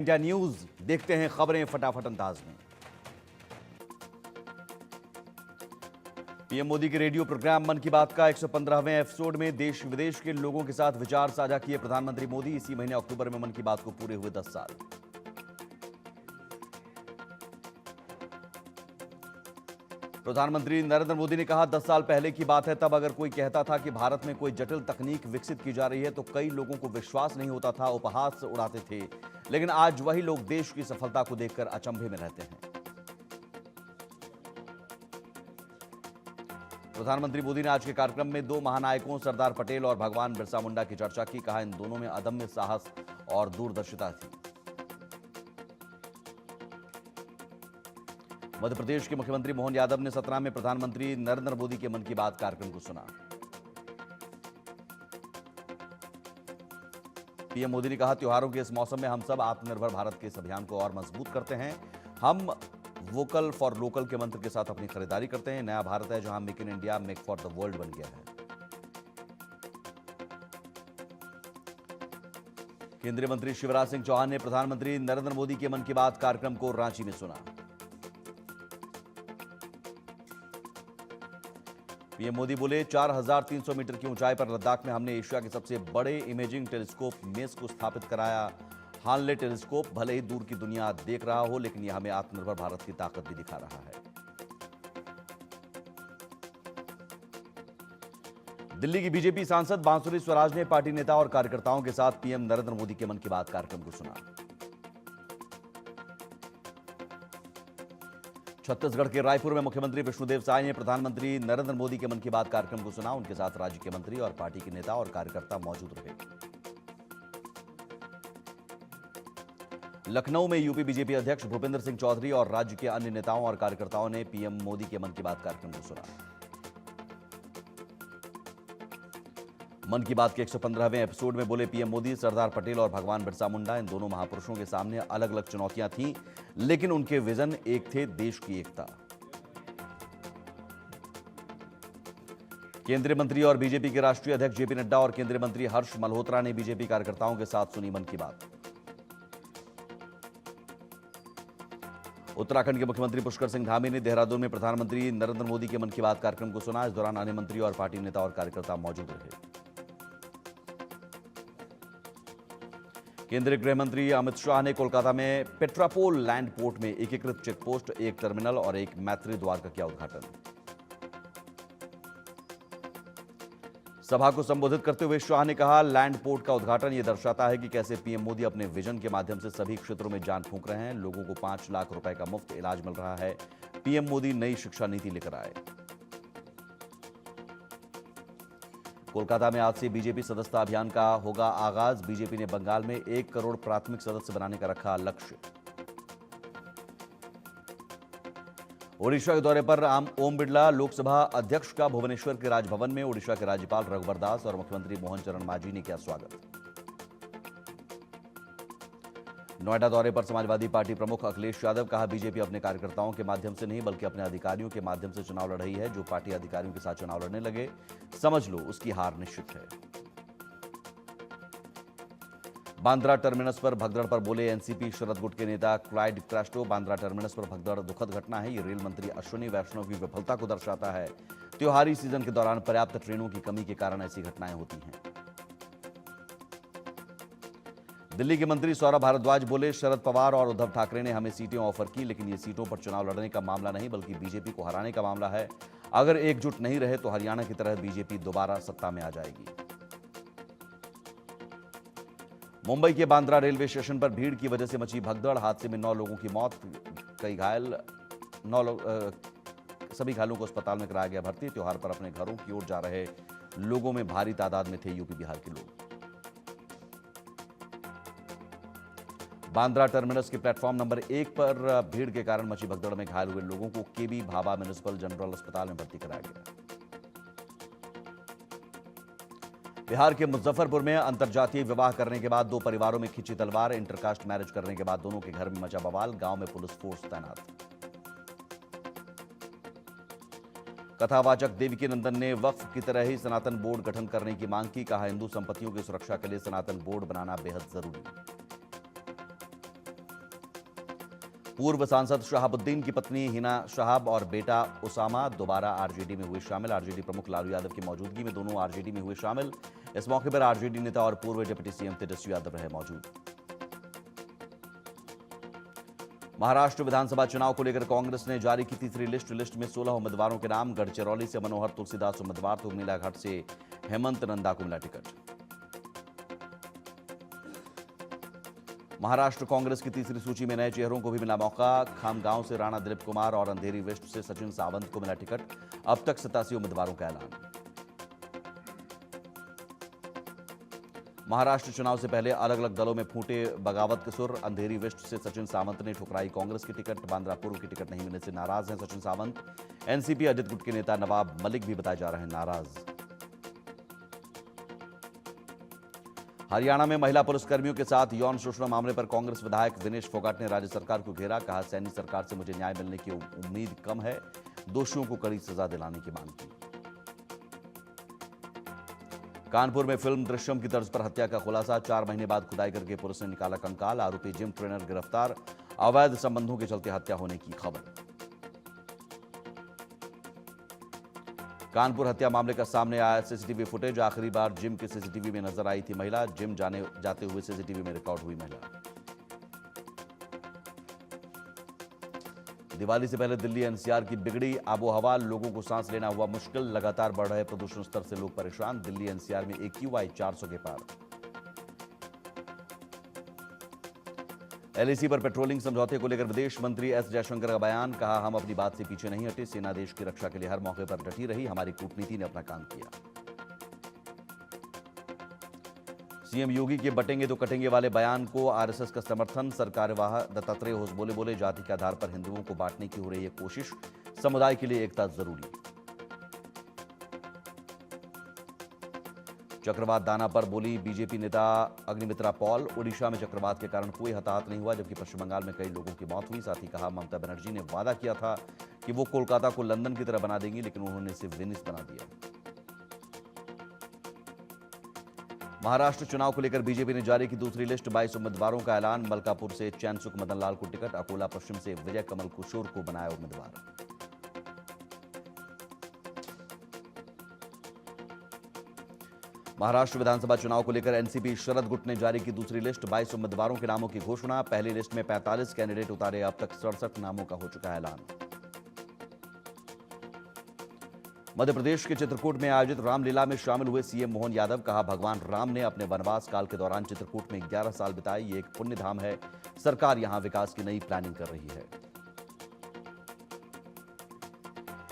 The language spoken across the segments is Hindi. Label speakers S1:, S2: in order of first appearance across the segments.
S1: इंडिया न्यूज देखते हैं खबरें फटाफट अंदाज में। पीएम मोदी के रेडियो प्रोग्राम मन की बात का 115वें एपिसोड में देश विदेश के लोगों के साथ विचार साझा किए प्रधानमंत्री मोदी। इसी महीने अक्टूबर में मन की बात को पूरे हुए 10 साल। प्रधानमंत्री नरेंद्र मोदी ने कहा, 10 साल पहले की बात है, तब अगर कोई कहता था कि भारत में कोई जटिल तकनीक विकसित की जा रही है तो कई लोगों को विश्वास नहीं होता था, उपहास उड़ाते थे। लेकिन आज वही लोग देश की सफलता को देखकर अचंभे में रहते हैं। प्रधानमंत्री मोदी ने आज के कार्यक्रम में दो महानायकों सरदार पटेल और भगवान बिरसा मुंडा की चर्चा की। कहा, इन दोनों में अदम्य साहस और दूरदर्शिता थी। मध्य प्रदेश के मुख्यमंत्री मोहन यादव ने सतना में प्रधानमंत्री नरेंद्र मोदी के मन की बात कार्यक्रम को सुना। पीएम मोदी ने कहा, त्योहारों के इस मौसम में हम सब आत्मनिर्भर भारत के इस अभियान को और मजबूत करते हैं। हम वोकल फॉर लोकल के मंत्र के साथ अपनी खरीदारी करते हैं। नया भारत है जहां make in India make for the world बन गया है। केंद्रीय मंत्री शिवराज सिंह चौहान ने प्रधानमंत्री नरेंद्र मोदी के मन की बात कार्यक्रम को रांची में सुना। पीएम मोदी बोले, 4300 मीटर की ऊंचाई पर लद्दाख में हमने एशिया के सबसे बड़े इमेजिंग टेलीस्कोप मेस को स्थापित कराया। हानले टेलीस्कोप भले ही दूर की दुनिया देख रहा हो, लेकिन यह हमें आत्मनिर्भर भारत की ताकत भी दिखा रहा है। दिल्ली की बीजेपी सांसद बांसुरी स्वराज ने पार्टी नेता और कार्यकर्ताओं के साथ पीएम नरेंद्र मोदी के मन की बात कार्यक्रम को सुना। छत्तीसगढ़ के रायपुर में मुख्यमंत्री विष्णुदेव साय ने प्रधानमंत्री नरेंद्र मोदी के मन की बात कार्यक्रम को सुना। उनके साथ राज्य के मंत्री और पार्टी के नेता और कार्यकर्ता मौजूद रहे। लखनऊ में यूपी बीजेपी अध्यक्ष भूपेंद्र सिंह चौधरी और राज्य के अन्य नेताओं और कार्यकर्ताओं ने पीएम मोदी के मन की बात कार्यक्रम को सुना। मन की बात के 115वें एपिसोड में बोले पीएम मोदी, सरदार पटेल और भगवान बिरसा मुंडा, इन दोनों महापुरुषों के सामने अलग अलग चुनौतियां थीं, लेकिन उनके विजन एक थे, देश की एकता। केंद्रीय मंत्री और बीजेपी के राष्ट्रीय अध्यक्ष जेपी नड्डा और केंद्रीय मंत्री हर्ष मल्होत्रा ने बीजेपी कार्यकर्ताओं के साथ सुनी मन की बात। उत्तराखंड के मुख्यमंत्री पुष्कर सिंह धामी ने देहरादून में प्रधानमंत्री नरेंद्र मोदी के मन की बात कार्यक्रम को सुना। इस दौरान अन्य मंत्री और पार्टी नेता और कार्यकर्ता मौजूद रहे। केंद्रीय गृह मंत्री अमित शाह ने कोलकाता में पेट्रापोल लैंड पोर्ट में एकीकृत चेकपोस्ट, एक टर्मिनल और एक मैत्री द्वार का किया उद्घाटन। सभा को संबोधित करते हुए शाह ने कहा, लैंड पोर्ट का उद्घाटन यह दर्शाता है कि कैसे पीएम मोदी अपने विजन के माध्यम से सभी क्षेत्रों में जान फूंक रहे हैं। लोगों को 5 लाख रुपए का मुफ्त इलाज मिल रहा है। पीएम मोदी नई शिक्षा नीति लेकर आए। कोलकाता में आज से बीजेपी सदस्यता अभियान का होगा आगाज। बीजेपी ने बंगाल में 1 करोड़ प्राथमिक सदस्य बनाने का रखा लक्ष्य। ओडिशा के दौरे पर ओम बिड़ला, लोकसभा अध्यक्ष का भुवनेश्वर के राजभवन में ओडिशा के राज्यपाल रघुवर दास और मुख्यमंत्री मोहन चरण मांझी ने किया स्वागत। नोएडा दौरे पर समाजवादी पार्टी प्रमुख अखिलेश यादव, कहा, बीजेपी अपने कार्यकर्ताओं के माध्यम से नहीं बल्कि अपने अधिकारियों के माध्यम से चुनाव लड़ रही है। जो पार्टी अधिकारियों के साथ चुनाव लड़ने लगे, समझ लो उसकी हार निश्चित है। बांद्रा टर्मिनस पर भगदड़ पर बोले एनसीपी शरद गुट के नेता क्लाइड क्रैस्टो। बांद्रा टर्मिनस पर भगदड़ दुखद घटना है। ये रेल मंत्री अश्विनी वैष्णव की विफलता को दर्शाता है। त्योहारी सीजन के दौरान पर्याप्त ट्रेनों की कमी के कारण ऐसी घटनाएं होती हैं। दिल्ली के मंत्री सौरभ भारद्वाज बोले, शरद पवार और उद्धव ठाकरे ने हमें सीटें ऑफर की, लेकिन ये सीटों पर चुनाव लड़ने का मामला नहीं बल्कि बीजेपी को हराने का मामला है। अगर एकजुट नहीं रहे तो हरियाणा की तरह बीजेपी दोबारा सत्ता में आ जाएगी। मुंबई के बांद्रा रेलवे स्टेशन पर भीड़ की वजह से मची भगदड़। हादसे में 9 लोगों की मौत, कई घायल। सभी घायलों को अस्पताल में कराया गया भर्ती। त्योहार पर अपने घरों की ओर जा रहे लोगों में भारी तादाद में थे यूपी बिहार के लोग। बांद्रा टर्मिनस के प्लेटफॉर्म नंबर 1 पर भीड़ के कारण मची भगदड़ में घायल हुए लोगों को केबी भाभा म्युनिसिपल जनरल अस्पताल में भर्ती कराया गया। बिहार के मुजफ्फरपुर में अंतरजातीय विवाह करने के बाद 2 परिवारों में खिंची तलवार। इंटरकास्ट मैरिज करने के बाद दोनों के घर में मचा बवाल। गांव में पुलिस फोर्स तैनात। कथावाचक देवकी नंदन ने वक्फ की तरह ही सनातन बोर्ड गठन करने की मांग की। कहा, हिंदू संपत्तियों की सुरक्षा के लिए सनातन बोर्ड बनाना बेहद जरूरी। पूर्व सांसद शहाबुद्दीन की पत्नी हिना शहाब और बेटा उसामा दोबारा आरजेडी में हुए शामिल। आरजेडी प्रमुख लालू यादव की मौजूदगी में दोनों आरजेडी में हुए शामिल। इस मौके पर आरजेडी नेता और पूर्व डिप्टी सीएम तेजस्वी यादव रहे मौजूद। महाराष्ट्र विधानसभा चुनाव को लेकर कांग्रेस ने जारी की तीसरी लिस्ट में 16 उम्मीदवारों के नाम। गढ़चिरौली से मनोहर तुलसीदास उम्मीदवार तो नीलाघाट से हेमंत नंदा को मिला टिकट। महाराष्ट्र कांग्रेस की तीसरी सूची में नए चेहरों को भी मिला मौका। खामगांव से राणा दिलीप कुमार और अंधेरी वेस्ट से सचिन सावंत को मिला टिकट। अब तक 87 उम्मीदवारों का ऐलान। महाराष्ट्र चुनाव से पहले अलग अलग दलों में फूटे बगावत के सुर। अंधेरी वेस्ट से सचिन सावंत ने ठुकराई कांग्रेस की टिकट। बांद्रा पूर्व की टिकट नहीं मिलने से नाराज हैं सचिन सावंत। एनसीपी अजित गुट के नेता नवाब मलिक भी बताए जा रहे हैं नाराज। हरियाणा में महिला पुलिसकर्मियों के साथ यौन शोषण मामले पर कांग्रेस विधायक विनेश फोगाट ने राज्य सरकार को घेरा। कहा, सैनी सरकार से मुझे न्याय मिलने की उम्मीद कम है। दोषियों को कड़ी सजा दिलाने की मांग की। कानपुर में फिल्म दृश्यम की तर्ज पर हत्या का खुलासा। 4 महीने बाद खुदाई करके पुलिस ने निकाला कंकाल। आरोपी जिम ट्रेनर गिरफ्तार। अवैध संबंधों के चलते हत्या होने की खबर। कानपुर हत्या मामले का सामने आया सीसीटीवी फुटेज। आखिरी बार जिम के सीसीटीवी में नजर आई थी महिला। जिम जाते हुए सीसीटीवी में रिकॉर्ड हुई महिला। दिवाली से पहले दिल्ली एनसीआर की बिगड़ी आबोहवा। लोगों को सांस लेना हुआ मुश्किल। लगातार बढ़ रहे प्रदूषण स्तर से लोग परेशान। दिल्ली एनसीआर में AQI 400 के पार। LAC पर पेट्रोलिंग समझौते को लेकर विदेश मंत्री एस जयशंकर का बयान। कहा, हम अपनी बात से पीछे नहीं हटे। सेना देश की रक्षा के लिए हर मौके पर डटी रही। हमारी कूटनीति ने अपना काम किया। सीएम योगी के बटेंगे तो कटेंगे वाले बयान को आरएसएस का समर्थन। सरकारवाह दत्तात्रेय होश बोले जाति के आधार पर हिंदुओं को बांटने की हो रही है कोशिश। समुदाय के लिए एकता जरूरी। चक्रवात दाना पर बोली बीजेपी नेता अग्निमित्रा पॉल। ओडिशा में चक्रवात के कारण कोई हताहत नहीं हुआ, जबकि पश्चिम बंगाल में कई लोगों की मौत हुई। साथ ही कहा, ममता बनर्जी ने वादा किया था कि वो कोलकाता को लंदन की तरह बना देंगी, लेकिन उन्होंने इसे वेनिस बना दिया। महाराष्ट्र चुनाव को लेकर बीजेपी ने जारी की दूसरी लिस्ट। 22 उम्मीदवारों का ऐलान। मलकापुर से चैनसुख मदनलाल को टिकट। अकोला पश्चिम से विजय कमल कुशोर को बनाया उम्मीदवार। महाराष्ट्र विधानसभा चुनाव को लेकर एनसीपी शरद गुट ने जारी की दूसरी लिस्ट। 22 उम्मीदवारों के नामों की घोषणा। पहली लिस्ट में 45 कैंडिडेट उतारे। अब तक 67 नामों का हो चुका है ऐलान। मध्य प्रदेश के चित्रकूट में आयोजित रामलीला में शामिल हुए सीएम मोहन यादव। कहा, भगवान राम ने अपने वनवास काल के दौरान चित्रकूट में 11 साल बिताए। ये एक पुण्य धाम है। सरकार यहां विकास की नई प्लानिंग कर रही है।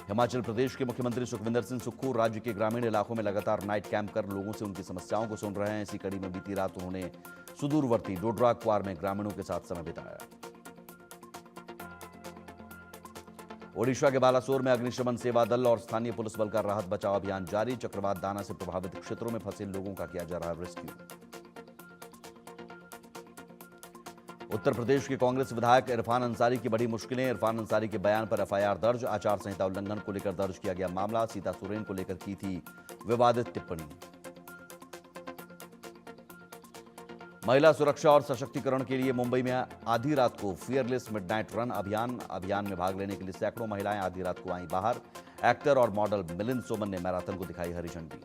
S1: हिमाचल प्रदेश के मुख्यमंत्री सुखविंदर सिंह सुक्खू राज्य के ग्रामीण इलाकों में लगातार नाइट कैंप कर लोगों से उनकी समस्याओं को सुन रहे हैं। इसी कड़ी में बीती रात उन्होंने सुदूरवर्ती डोडरा क्वार में ग्रामीणों के साथ समय बिताया। ओडिशा के बालासोर में अग्निशमन सेवा दल और स्थानीय पुलिस बल का राहत बचाव अभियान जारी। चक्रवात दाना से प्रभावित क्षेत्रों में फंसे लोगों का किया जा रहा है रेस्क्यू। उत्तर प्रदेश के कांग्रेस विधायक इरफान अंसारी की बड़ी मुश्किलें। इरफान अंसारी के बयान पर एफआईआर दर्ज। आचार संहिता उल्लंघन को लेकर दर्ज किया गया मामला। सीता सोरेन को लेकर की थी विवादित टिप्पणी। महिला सुरक्षा और सशक्तिकरण के लिए मुंबई में आधी रात को फियरलेस मिडनाइट रन अभियान में भाग लेने के लिए सैकड़ों महिलाएं आधी रात को आईं बाहर। एक्टर और मॉडल मिलिंद सोमन ने मैराथन को दिखाई हरी झंडी।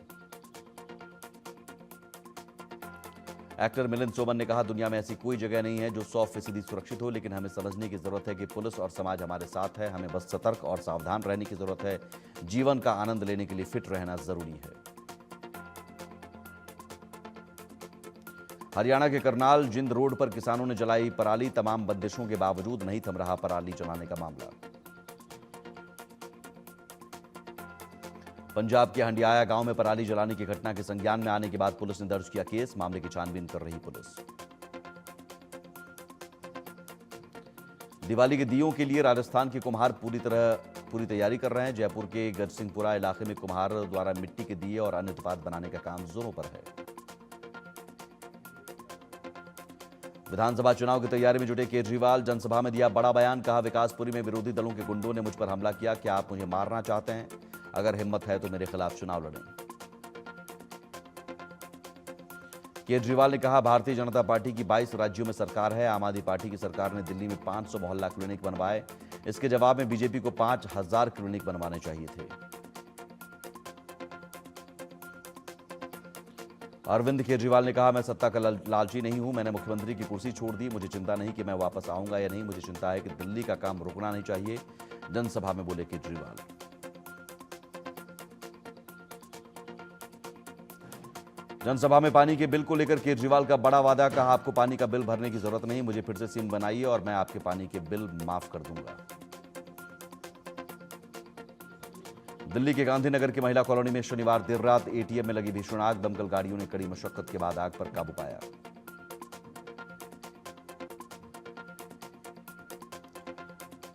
S1: एक्टर मिलिंद सोमन ने कहा, दुनिया में ऐसी कोई जगह नहीं है जो 100% सुरक्षित हो, लेकिन हमें समझने की जरूरत है कि पुलिस और समाज हमारे साथ है। हमें बस सतर्क और सावधान रहने की जरूरत है। जीवन का आनंद लेने के लिए फिट रहना जरूरी है। हरियाणा के करनाल जिंद रोड पर किसानों ने जलाई पराली। तमाम बंदिशों के बावजूद नहीं थम रहा पराली जलाने का मामला। पंजाब के हंडियाया गांव में पराली जलाने की घटना के संज्ञान में आने के बाद पुलिस ने दर्ज किया केस। मामले की छानबीन कर रही पुलिस। दिवाली के दियों के लिए राजस्थान के कुम्हार पूरी तैयारी कर रहे हैं। जयपुर के गजसिंहपुरा इलाके में कुम्हार द्वारा मिट्टी के दिए और अन्य उत्पाद बनाने का काम जोरों पर है। विधानसभा चुनाव की तैयारी में जुटे केजरीवाल जनसभा में दिया बड़ा बयान। कहा, विकासपुरी में विरोधी दलों के गुंडों ने मुझ पर हमला किया। क्या आप मुझे मारना चाहते हैं? अगर हिम्मत है तो मेरे खिलाफ चुनाव लड़ें। केजरीवाल ने कहा, भारतीय जनता पार्टी की 22 राज्यों में सरकार है। आम आदमी पार्टी की सरकार ने दिल्ली में 500 मोहल्ला क्लिनिक बनवाए। इसके जवाब में बीजेपी को 5000 क्लिनिक बनवाने चाहिए थे। अरविंद केजरीवाल ने कहा, मैं सत्ता का लालची नहीं हूं। मैंने मुख्यमंत्री की कुर्सी छोड़ दी। मुझे चिंता नहीं कि मैं वापस आऊंगा या नहीं। मुझे चिंता है कि दिल्ली का काम रुकना नहीं चाहिए। जनसभा में बोले केजरीवाल। जनसभा में पानी के बिल को लेकर केजरीवाल का बड़ा वादा। कहा, आपको पानी का बिल भरने की जरूरत नहीं। मुझे फिर से सिम बनाइए और मैं आपके पानी के बिल माफ कर दूंगा। दिल्ली के गांधीनगर की महिला कॉलोनी में शनिवार देर रात एटीएम में लगी भीषण आग। दमकल गाड़ियों ने कड़ी मशक्कत के बाद आग पर काबू पाया।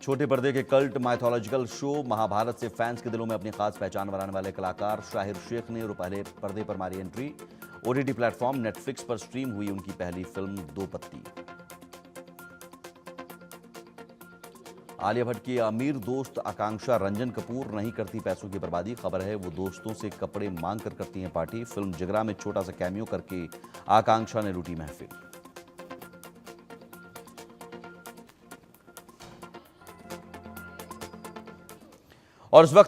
S1: छोटे पर्दे के कल्ट माइथोलॉजिकल शो महाभारत से फैंस के दिलों में अपनी खास पहचान बनाने वाले कलाकार शाहिर शेख ने पहले पर्दे पर मारी एंट्री। ओटीटी प्लेटफॉर्म नेटफ्लिक्स पर स्ट्रीम हुई उनकी पहली फिल्म दो पत्ती। आलिया भट्ट की अमीर दोस्त आकांक्षा रंजन कपूर नहीं करती पैसों की बर्बादी। खबर है वो दोस्तों से कपड़े मांग कर करती हैं पार्टी। फिल्म जिगरा में छोटा सा कैमियो करके आकांक्षा ने लूटी महफिल। और इस वक्त